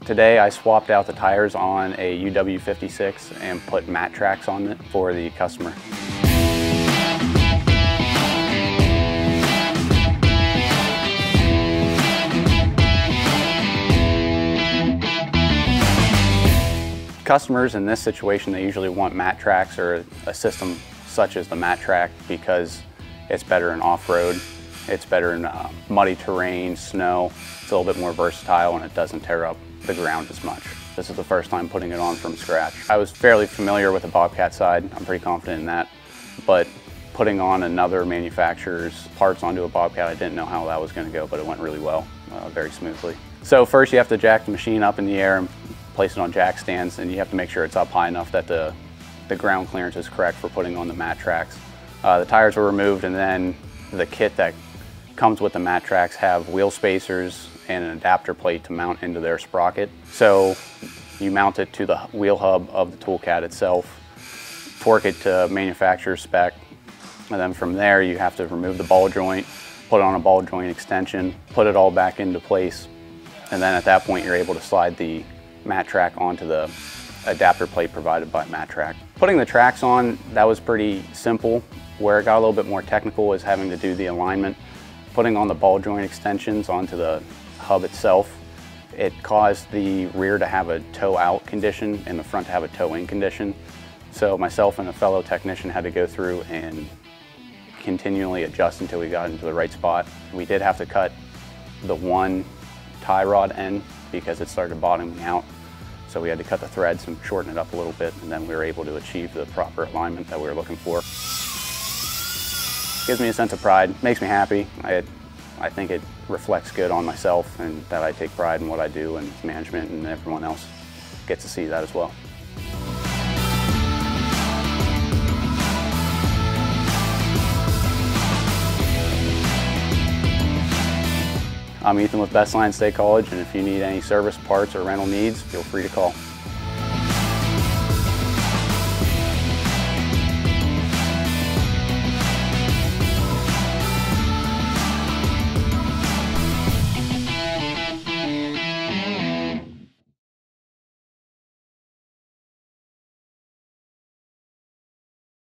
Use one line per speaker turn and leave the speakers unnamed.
Today I swapped out the tires on a UW56 and put Mattracks on it for the customer. Customers in this situation, they usually want Mattracks or a system such as the Mattrack because it's better in off-road, it's better in muddy terrain, snow. It's a little bit more versatile and it doesn't tear up the ground as much. This is the first time putting it on from scratch. I was fairly familiar with the Bobcat side, I'm pretty confident in that, but putting on another manufacturer's parts onto a Bobcat, I didn't know how that was going to go, but it went really well, very smoothly. So first you have to jack the machine up in the air and place it on jack stands, and you have to make sure it's up high enough that the ground clearance is correct for putting on the Mattracks. The tires were removed, and then the kit that comes with the Mattracks have wheel spacers and an adapter plate to mount into their sprocket. So you mount it to the wheel hub of the Toolcat itself, torque it to manufacturer's spec, and then from there you have to remove the ball joint, put on a ball joint extension, put it all back into place, and then at that point you're able to slide the Mattrack onto the adapter plate provided by Mattrack. Putting the tracks on, that was pretty simple. Where it got a little bit more technical is having to do the alignment. Putting on the ball joint extensions onto the hub itself, it caused the rear to have a toe out condition and the front to have a toe in condition. So myself and a fellow technician had to go through and continually adjust until we got into the right spot. We did have to cut the one tie rod end because it started bottoming out. So we had to cut the threads and shorten it up a little bit, and then we were able to achieve the proper alignment that we were looking for. Gives me a sense of pride, makes me happy. I think it reflects good on myself and that I take pride in what I do, and management and everyone else gets to see that as well. I'm Ethan with Best Line State College, and if you need any service, parts, or rental needs, feel free to call.